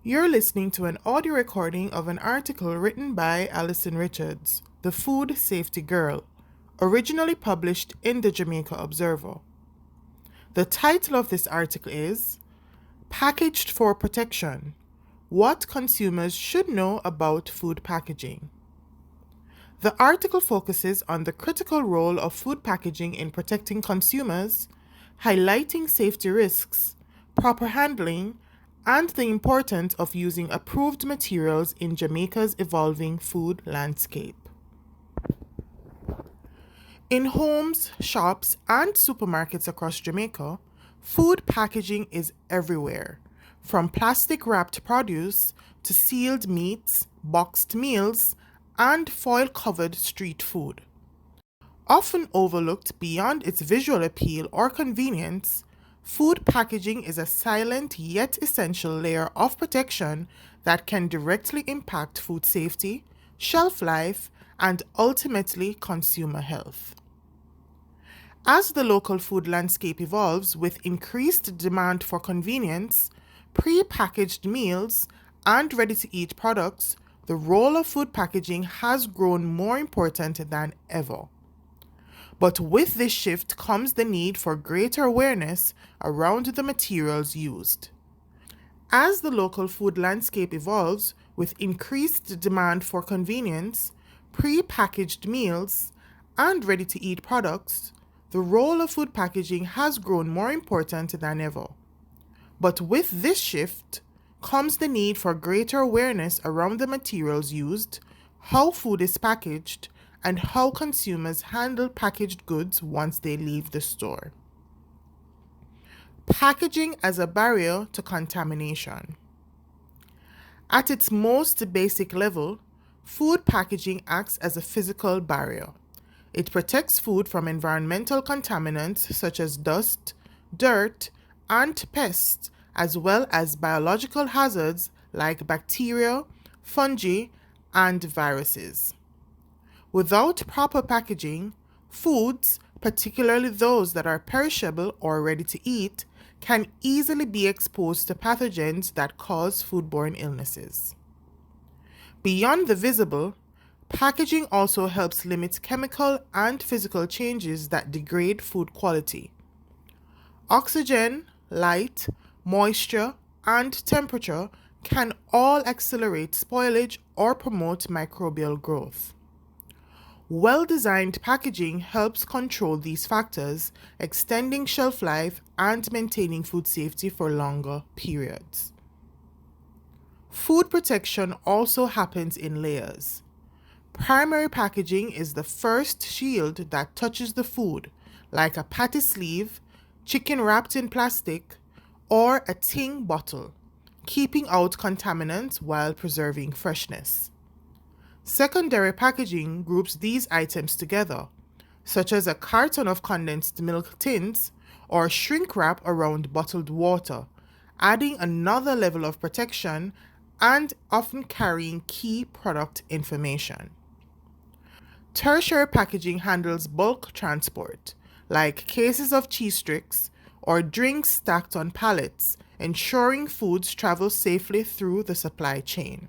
You're listening to an audio recording of an article written by Alison Richards, the Food Safety Girl, originally published in the Jamaica Observer. The title of this article is Packaged for Protection: What Consumers Should Know About Food Packaging. The article focuses on the critical role of food packaging in protecting consumers, highlighting safety risks, proper handling, and the importance of using approved materials in Jamaica's evolving food landscape. In homes, shops, and supermarkets across Jamaica, food packaging is everywhere, from plastic-wrapped produce to sealed meats, boxed meals, and foil-covered street food. Often overlooked beyond its visual appeal or convenience, food packaging is a silent yet essential layer of protection that can directly impact food safety, shelf life, and ultimately consumer health. As the local food landscape evolves with increased demand for convenience, pre-packaged meals, and ready-to-eat products, the role of food packaging has grown more important than ever. But with this shift comes the need for greater awareness around the materials used. As the local food landscape evolves with increased demand for convenience, pre-packaged meals, and ready-to-eat products, the role of food packaging has grown more important than ever. But with this shift comes the need for greater awareness around the materials used, how food is packaged, and how consumers handle packaged goods once they leave the store. Packaging as a barrier to contamination. At its most basic level, food packaging acts as a physical barrier. It protects food from environmental contaminants such as dust, dirt, and pests, as well as biological hazards like bacteria, fungi, and viruses. Without proper packaging, foods, particularly those that are perishable or ready to eat, can easily be exposed to pathogens that cause foodborne illnesses. Beyond the visible, packaging also helps limit chemical and physical changes that degrade food quality. Oxygen, light, moisture, and temperature can all accelerate spoilage or promote microbial growth. Well-designed packaging helps control these factors, extending shelf life and maintaining food safety for longer periods. Food protection also happens in layers. Primary packaging is the first shield that touches the food, like a patty sleeve, chicken wrapped in plastic, or a tin bottle, keeping out contaminants while preserving freshness. Secondary packaging groups these items together, such as a carton of condensed milk tins or shrink wrap around bottled water, adding another level of protection and often carrying key product information. Tertiary packaging handles bulk transport, like cases of cheese sticks or drinks stacked on pallets, ensuring foods travel safely through the supply chain.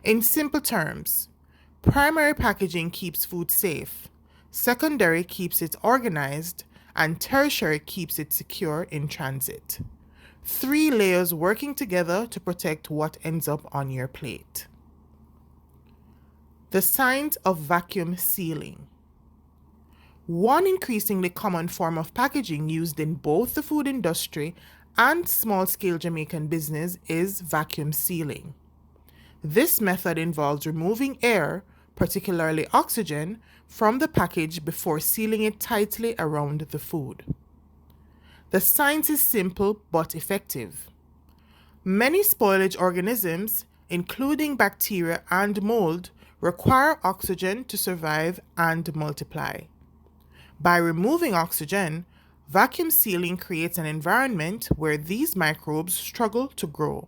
In simple terms, primary packaging keeps food safe, secondary keeps it organized, and tertiary keeps it secure in transit. 3 layers working together to protect what ends up on your plate. The signs of vacuum sealing. One increasingly common form of packaging used in both the food industry and small-scale Jamaican business is vacuum sealing. This method involves removing air, particularly oxygen, from the package before sealing it tightly around the food. The science is simple but effective. Many spoilage organisms, including bacteria and mold, require oxygen to survive and multiply. By removing oxygen, vacuum sealing creates an environment where these microbes struggle to grow.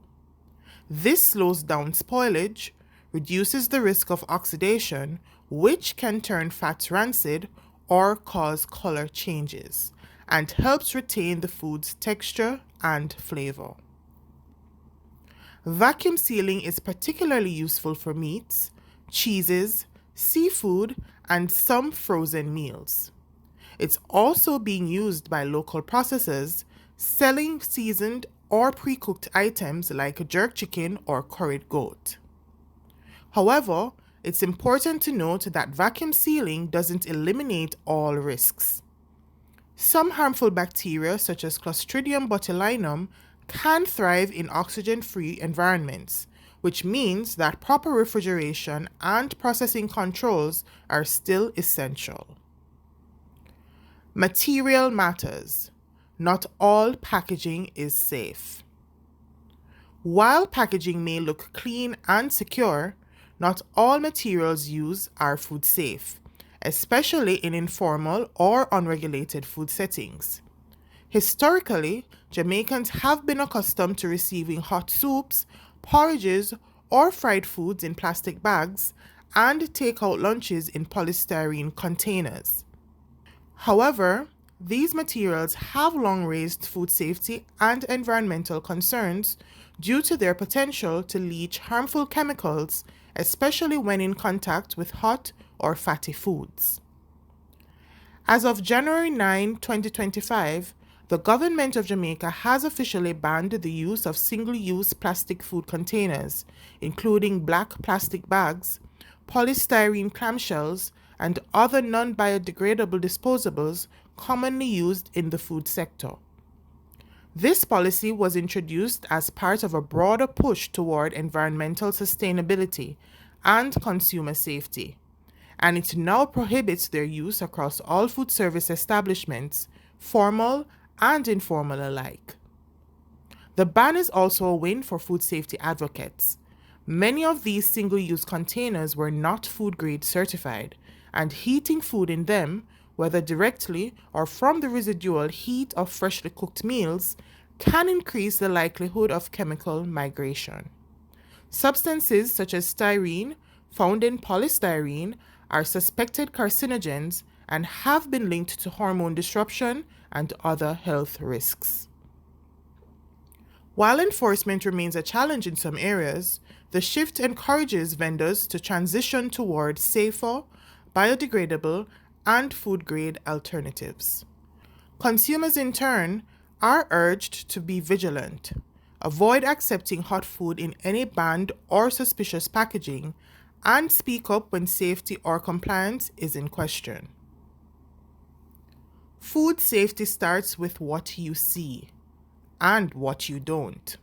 This slows down spoilage, reduces the risk of oxidation, which can turn fats rancid or cause color changes, and helps retain the food's texture and flavor. Vacuum sealing is particularly useful for meats, cheeses, seafood, and some frozen meals. It's also being used by local processors selling seasoned or pre-cooked items like jerk chicken or curried goat. However, it's important to note that vacuum sealing doesn't eliminate all risks. Some harmful bacteria, such as Clostridium botulinum, can thrive in oxygen-free environments, which means that proper refrigeration and processing controls are still essential. Material matters. Not all packaging is safe. While packaging may look clean and secure, not all materials used are food safe, especially in informal or unregulated food settings. Historically, Jamaicans have been accustomed to receiving hot soups, porridges, or fried foods in plastic bags and takeout lunches in polystyrene containers. However, these materials have long raised food safety and environmental concerns due to their potential to leach harmful chemicals, especially when in contact with hot or fatty foods. As of January 9, 2025, the government of Jamaica has officially banned the use of single-use plastic food containers, including black plastic bags, polystyrene clamshells, and other non-biodegradable disposables commonly used in the food sector. This policy was introduced as part of a broader push toward environmental sustainability and consumer safety, and it now prohibits their use across all food service establishments, formal and informal alike. The ban is also a win for food safety advocates. Many of these single-use containers were not food-grade certified, and heating food in them, whether directly or from the residual heat of freshly cooked meals, can increase the likelihood of chemical migration. Substances such as styrene, found in polystyrene, are suspected carcinogens and have been linked to hormone disruption and other health risks. While enforcement remains a challenge in some areas, the shift encourages vendors to transition toward safer, biodegradable, and food-grade alternatives. Consumers, in turn, are urged to be vigilant, avoid accepting hot food in any banned or suspicious packaging, and speak up when safety or compliance is in question. Food safety starts with what you see and what you don't.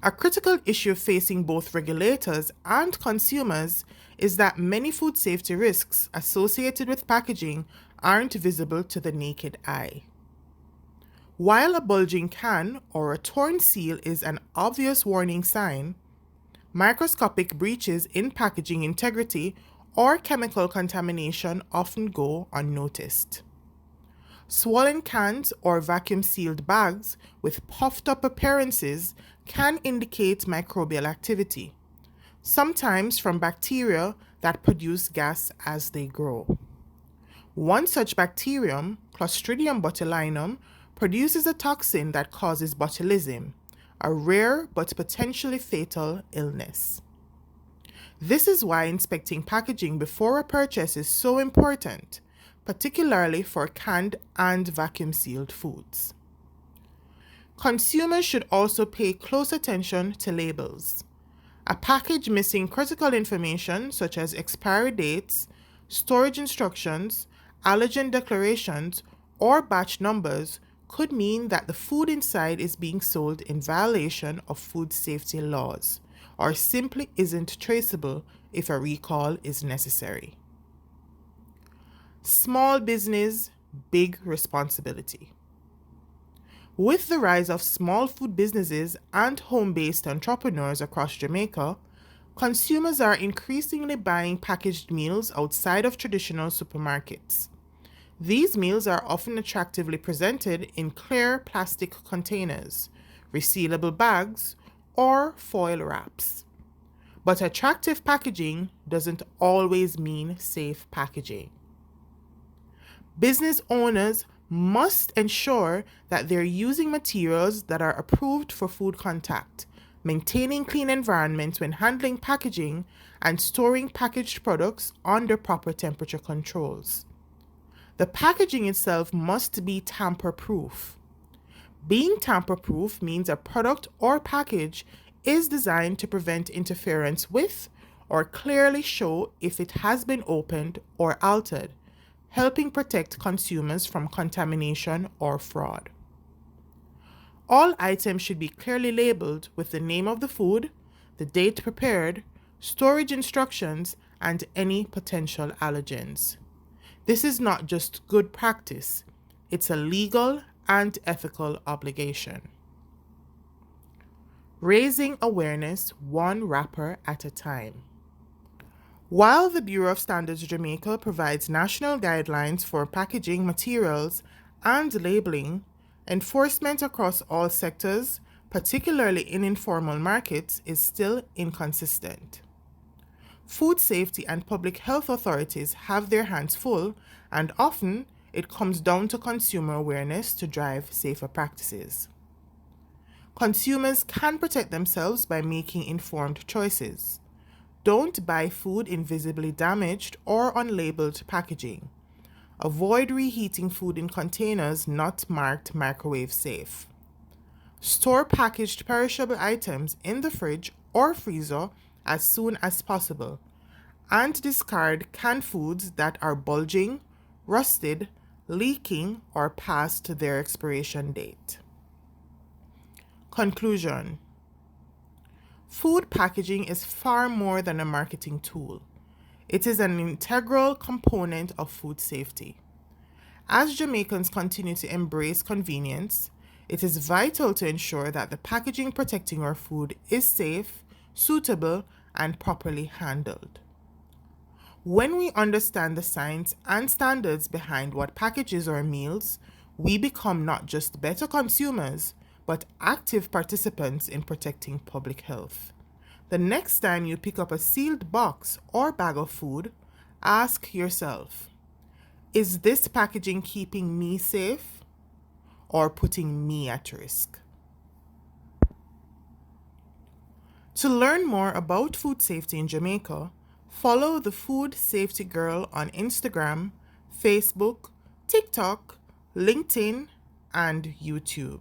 A critical issue facing both regulators and consumers is that many food safety risks associated with packaging aren't visible to the naked eye. While a bulging can or a torn seal is an obvious warning sign, microscopic breaches in packaging integrity or chemical contamination often go unnoticed. Swollen cans or vacuum-sealed bags with puffed-up appearances can indicate microbial activity, sometimes from bacteria that produce gas as they grow. One such bacterium, Clostridium botulinum, produces a toxin that causes botulism, a rare but potentially fatal illness. This is why inspecting packaging before a purchase is so important, particularly for canned and vacuum-sealed foods. Consumers should also pay close attention to labels. A package missing critical information such as expiry dates, storage instructions, allergen declarations, or batch numbers could mean that the food inside is being sold in violation of food safety laws, or simply isn't traceable if a recall is necessary. Small business, big responsibility. With the rise of small food businesses and home-based entrepreneurs across Jamaica, consumers are increasingly buying packaged meals outside of traditional supermarkets. These meals are often attractively presented in clear plastic containers, resealable bags, or foil wraps. But attractive packaging doesn't always mean safe packaging. Business owners must ensure that they're using materials that are approved for food contact, maintaining clean environments when handling packaging, and storing packaged products under proper temperature controls. The packaging itself must be tamper-proof. Being tamper-proof means a product or package is designed to prevent interference with or clearly show if it has been opened or altered, helping protect consumers from contamination or fraud. All items should be clearly labeled with the name of the food, the date prepared, storage instructions, and any potential allergens. This is not just good practice, it's a legal and ethical obligation. Raising awareness one wrapper at a time. While the Bureau of Standards Jamaica provides national guidelines for packaging materials and labeling, enforcement across all sectors, particularly in informal markets, is still inconsistent. Food safety and public health authorities have their hands full, and often it comes down to consumer awareness to drive safer practices. Consumers can protect themselves by making informed choices. Don't buy food in visibly damaged or unlabeled packaging. Avoid reheating food in containers not marked microwave safe. Store packaged perishable items in the fridge or freezer as soon as possible, and discard canned foods that are bulging, rusted, leaking, or past their expiration date. Conclusion: food packaging is far more than a marketing tool. It is an integral component of food safety. As Jamaicans continue to embrace convenience, it is vital to ensure that the packaging protecting our food is safe, suitable, and properly handled. When we understand the science and standards behind what packages our meals, we become not just better consumers, but active participants in protecting public health. The next time you pick up a sealed box or bag of food, ask yourself, is this packaging keeping me safe or putting me at risk? To learn more about food safety in Jamaica, follow the Food Safety Girl on Instagram, Facebook, TikTok, LinkedIn, and YouTube.